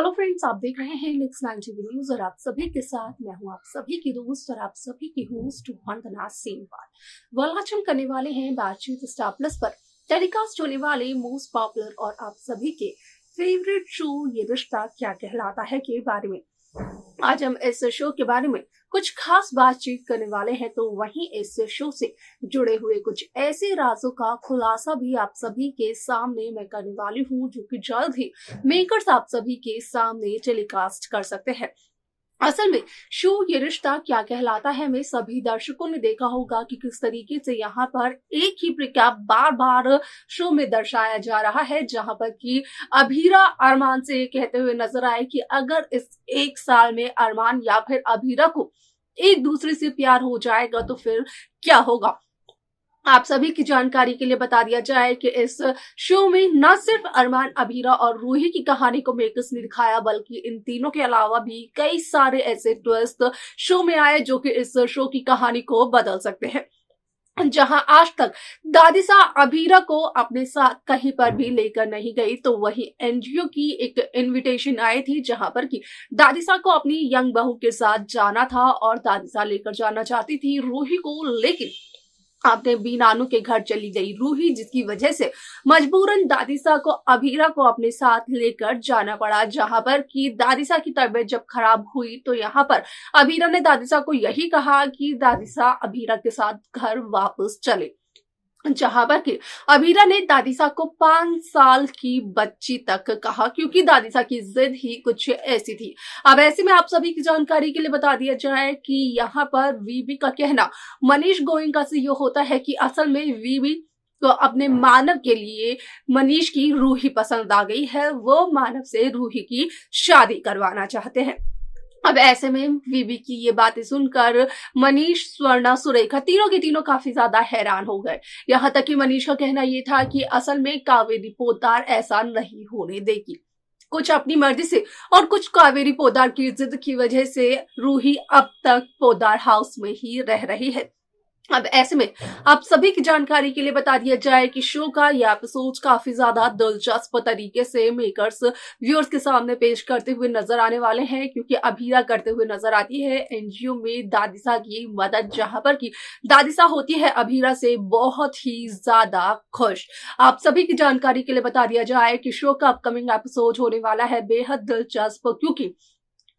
Hello friends, आप देख रहे हैं नेक्स्ट 9 टीवी न्यूज और आप सभी के साथ मैं हूं आप सभी की दोस्त और आप सभी की होस्ट वंदना सेनवाल। आज हम करने वाले हैं बातचीत स्टार प्लस पर टेलीकास्ट होने वाले मोस्ट पॉपुलर और आप सभी के फेवरेट शो ये रिश्ता क्या कहलाता है के बारे में। आज हम इस शो के बारे में कुछ खास बातचीत करने वाले हैं, तो वहीं इस शो से जुड़े हुए कुछ ऐसे राजों का खुलासा भी आप सभी के सामने मैं करने वाली हूं, जो कि जल्द ही मेकर्स आप सभी के सामने टेलीकास्ट कर सकते हैं। असल में शो ये रिश्ता क्या कहलाता है में सभी दर्शकों ने देखा होगा कि किस तरीके से यहाँ पर एक ही प्रिकैप बार बार शो में दर्शाया जा रहा है, जहां पर कि अभीरा अरमान से कहते हुए नजर आए कि अगर इस एक साल में अरमान या फिर अभीरा को एक दूसरे से प्यार हो जाएगा तो फिर क्या होगा। आप सभी की जानकारी के लिए बता दिया जाए कि इस शो में न सिर्फ अरमान, अभीरा और रूही की कहानी को मेकर्स ने दिखाया, बल्कि इन तीनों के अलावा भी कई सारे ऐसे ट्विस्ट शो में आए जो कि इस शो की कहानी को बदल सकते हैं। जहां आज तक दादिसा अभीरा को अपने साथ कहीं पर भी लेकर नहीं गई, तो वही एनजीओ की एक इनविटेशन आई थी जहां पर कि दादिसा को अपनी यंग बहू के साथ जाना था और दादिसा लेकर जाना चाहती थी रूही को, लेकिन अपने बी नानू के घर चली गई रूही, जिसकी वजह से मजबूरन दादिसा को अभीरा को अपने साथ लेकर जाना पड़ा। जहां पर कि दादिसा की तबीयत जब खराब हुई तो यहाँ पर अभीरा ने दादिसा को यही कहा कि दादिसा अभीरा के साथ घर वापस चले, जहां पर कि अभीरा ने दादिसा को 5 साल की बच्ची तक कहा, क्योंकि दादिसा की जिद ही कुछ ऐसी थी। अब ऐसे में आप सभी की जानकारी के लिए बता दिया जाए कि यहाँ पर वीबी का कहना मनीष गोयनका से ये होता है कि असल में वीबी तो अपने मानव के लिए मनीष की रूही पसंद आ गई है, वो मानव से रूही की शादी करवाना चाहते हैं। अब ऐसे में वीबी की ये बातें सुनकर मनीष, स्वर्णा, सुरेखा तीनों के तीनों काफी ज्यादा हैरान हो गए। यहाँ तक कि मनीष का कहना ये था कि असल में कावेरी पोद्दार ऐसा नहीं होने देगी, कुछ अपनी मर्जी से और कुछ कावेरी पोद्दार की जिद की वजह से रूही अब तक पोद्दार हाउस में ही रह रही है। अब ऐसे में आप सभी की जानकारी के लिए बता दिया जाए कि शो का यह एपिसोड काफी ज्यादा दिलचस्प तरीके से मेकर्स व्यूअर्स के सामने पेश करते हुए नजर आने वाले हैं, क्योंकि अभीरा करते हुए नजर आती है एनजीओ में दादिसा की मदद, जहां पर की दादिसा होती है अभीरा से बहुत ही ज्यादा खुश। आप सभी की जानकारी के लिए बता दिया जाए कि शो का अपकमिंग एपिसोड होने वाला है बेहद दिलचस्प, क्योंकि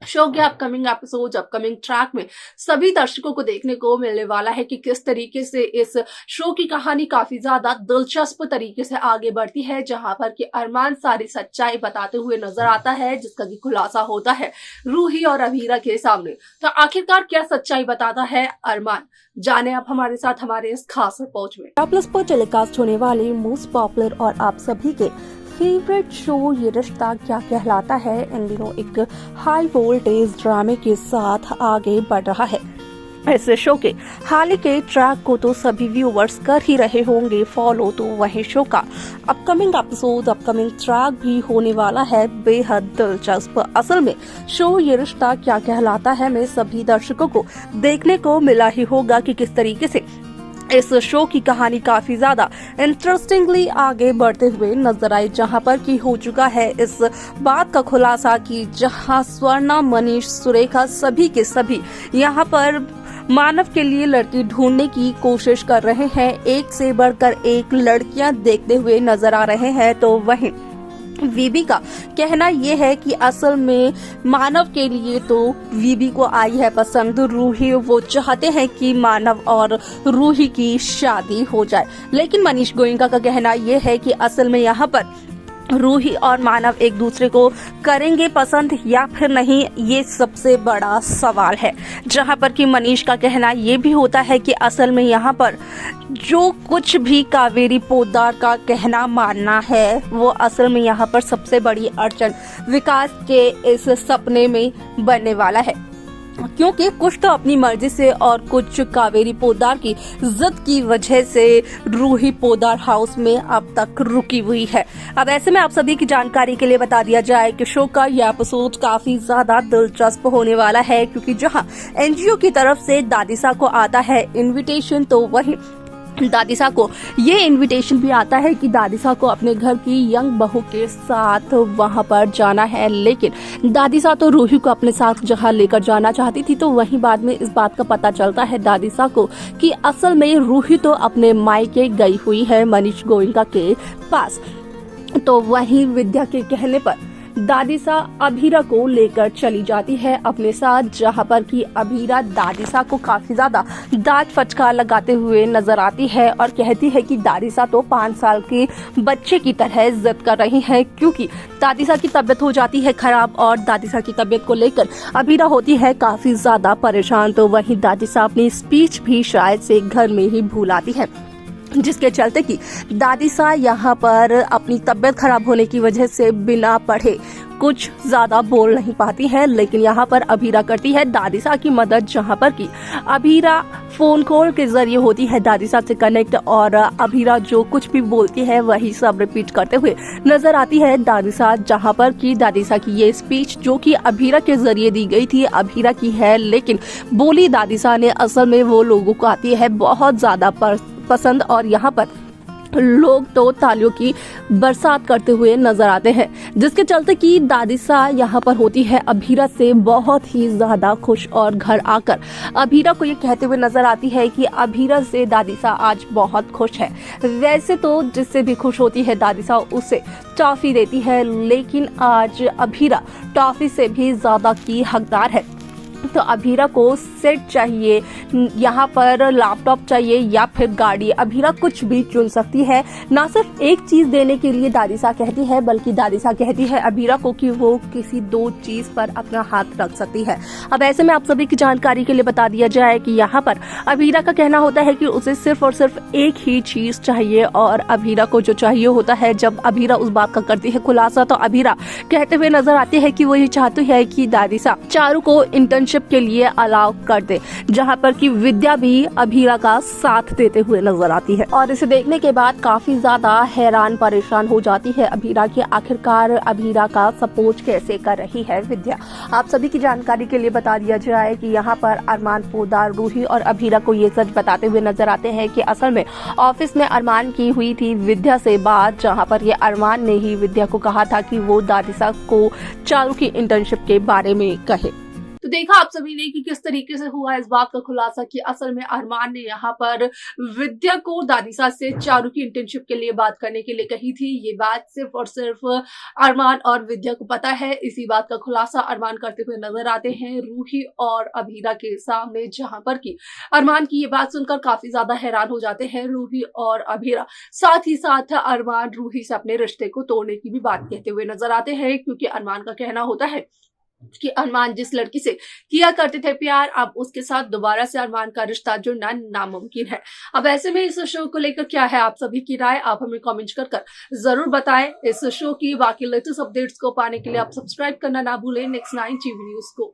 शो के अपकमिंग एपिसोड, अपकमिंग ट्रैक में सभी दर्शकों को देखने को मिलने वाला है कि किस तरीके से इस शो की कहानी काफी ज्यादा दिलचस्प तरीके से आगे बढ़ती है, जहां पर कि अरमान सारी सच्चाई बताते हुए नजर आता है, जिसका भी खुलासा होता है रूही और अभीरा के सामने। तो आखिरकार क्या सच्चाई बताता है अरमान, जाने आप हमारे साथ हमारे इस खास रिपोर्ट में। स्टार प्लस पर टेलीकास्ट होने वाले मोस्ट पॉपुलर और आप सभी के फेवरेट शो ये रिश्ता क्या कहलाता है इन दिनों एक हाई वोल्टेज ड्रामे के साथ आगे बढ़ रहा है। इस शो के हाल के ट्रैक को तो सभी व्यूअर्स कर ही रहे होंगे फॉलो, तो वही शो का अपकमिंग एपिसोड, अपकमिंग ट्रैक भी होने वाला है बेहद दिलचस्प। असल में शो ये रिश्ता क्या कहलाता है में सभी दर्शकों को देखने को मिला ही होगा कि किस तरीके से इस शो की कहानी काफी ज्यादा इंटरेस्टिंगली आगे बढ़ते हुए नजर आई, जहां पर की हो चुका है इस बात का खुलासा कि जहां स्वर्णा, मनीष, सुरेखा सभी के सभी यहां पर मानव के लिए लड़की ढूंढने की कोशिश कर रहे हैं, एक से बढ़कर एक लड़कियां देखते हुए नजर आ रहे हैं। तो वहीं वीबी का कहना यह है कि असल में मानव के लिए तो वीबी को आई है पसंद रूही, वो चाहते हैं कि मानव और रूही की शादी हो जाए, लेकिन मनीष गोयनका का कहना यह है कि असल में यहाँ पर रूही और मानव एक दूसरे को करेंगे पसंद या फिर नहीं, ये सबसे बड़ा सवाल है। जहां पर कि मनीष का कहना ये भी होता है कि असल में यहाँ पर जो कुछ भी कावेरी पोद्दार का कहना मानना है, वो असल में यहाँ पर सबसे बड़ी अड़चन विकास के इस सपने में बनने वाला है, क्योंकि कुछ तो अपनी मर्जी से और कुछ कावेरी पोद्दार की जिद की वजह से रूही पोद्दार हाउस में अब तक रुकी हुई है। अब ऐसे में आप सभी की जानकारी के लिए बता दिया जाए कि शो का यह एपिसोड काफी ज्यादा दिलचस्प होने वाला है, क्योंकि जहां एनजीओ की तरफ से दादिसा को आता है इनविटेशन, तो वहीं दादिसा को ये इनविटेशन भी आता है कि दादिसा को अपने घर की यंग बहू के साथ वहां पर जाना है, लेकिन दादिसा तो रूही को अपने साथ जहां लेकर जाना चाहती थी, तो वहीं बाद में इस बात का पता चलता है दादिसा को कि असल में रूही तो अपने मायके गई हुई है मनीष गोयनका के पास। तो वहीं विद्या के कहने पर दादिसा अभीरा को लेकर चली जाती है अपने साथ, जहां पर कि अभीरा दादिसा को काफी ज्यादा डांट फटकार लगाते हुए नजर आती है और कहती है कि दादिसा तो 5 साल के बच्चे की तरह जिद कर रही है, क्योंकि दादिसा की तबीयत हो जाती है खराब और दादिसा की तबीयत को लेकर अभीरा होती है काफी ज्यादा परेशान। तो वहीं दादिसा अपनी स्पीच भी शायद से घर में ही भूल आती है, जिसके चलते कि दादिसा यहाँ पर अपनी तबीयत खराब होने की वजह से बिना पढ़े कुछ ज्यादा बोल नहीं पाती है, लेकिन यहाँ पर अभीरा करती है दादिसा की मदद, जहाँ पर कि अभीरा फोन कॉल के जरिए होती है दादिसा से कनेक्ट और अभीरा जो कुछ भी बोलती है वही सब रिपीट करते हुए नजर आती है दादिसा, जहाँ पर कि दादिसा की ये स्पीच जो कि अभीरा के जरिए दी गई थी अभीरा की है, लेकिन बोली दादिसा ने असल में वो लोगों को आती है बहुत ज्यादा पसंद और यहाँ पर लोग तो तालियों की बरसात करते हुए नजर आते हैं, जिसके चलते कि दादिसा यहाँ पर होती है अभीरा से बहुत ही ज्यादा खुश और घर आकर अभीरा को ये कहते हुए नजर आती है कि अभीरा से दादिसा आज बहुत खुश है। वैसे तो जिससे भी खुश होती है दादिसा उसे टॉफी देती है, लेकिन आज अभीरा टॉफी से भी ज्यादा की हकदार है। तो अभीरा को सेट चाहिए, यहाँ पर लैपटॉप चाहिए या फिर गाड़ी, अभीरा कुछ भी चुन सकती है। ना सिर्फ एक चीज देने के लिए दादिसा कहती है, बल्कि दादिसा कहती है अभीरा को कि वो किसी 2 चीज पर अपना हाथ रख सकती है। अब ऐसे में आप सभी की जानकारी के लिए बता दिया जाए कि यहाँ पर अभीरा का कहना होता है कि उसे सिर्फ और सिर्फ एक ही चीज चाहिए, और अभीरा को जो चाहिए होता है, जब अभीरा उस बात का करती है खुलासा, तो अभीरा कहते हुए नजर आती है कि वो ये चाहती है कि दादिसा चारू को इंटर्नशिप के लिए अलाउ कर दे, जहां पर कि विद्या भी अभीरा का साथ देते हुए नजर आती है। और इसे देखने के बाद काफी ज्यादा हैरान परेशान हो जाती है अभीरा कि आखिरकार अभीरा का सपोर्ट कैसे कर रही है विद्या। आप सभी की जानकारी के लिए बता दिया जाए कि यहाँ पर अरमान पोदार रूही और अभीरा को ये सच बताते हुए नजर आते हैं कि असल में ऑफिस में अरमान की हुई थी विद्या से बात, जहाँ पर ये अरमान ने ही विद्या को कहा था कि वो दादिसा को चारू की इंटर्नशिप के बारे में कहे। तो देखा आप सभी ने कि किस तरीके से हुआ इस बात का खुलासा कि असल में अरमान ने यहाँ पर विद्या को दादिसा से चारू की इंटर्नशिप के लिए बात करने के लिए कही थी। ये बात सिर्फ और सिर्फ अरमान और विद्या को पता है। इसी बात का खुलासा अरमान करते हुए नजर आते हैं रूही और अभीरा के सामने, जहां पर कि अरमान की ये बात सुनकर काफी ज्यादा हैरान हो जाते हैं रूही और अभीरा। साथ ही साथ अरमान रूही से अपने रिश्ते को तोड़ने की भी बात कहते हुए नजर आते हैं, क्योंकि अरमान का कहना होता है कि अरमान जिस लड़की से किया करते थे प्यार, अब उसके साथ दोबारा से अरमान का रिश्ता जुड़ना नामुमकिन है। अब ऐसे में इस शो को लेकर क्या है आप सभी की राय, आप हमें कमेंट कर जरूर बताएं। इस शो की बाकी लेटेस्ट अपडेट्स को पाने के लिए आप सब्सक्राइब करना ना भूलें नेक्स्ट 9 टीवी न्यूज को।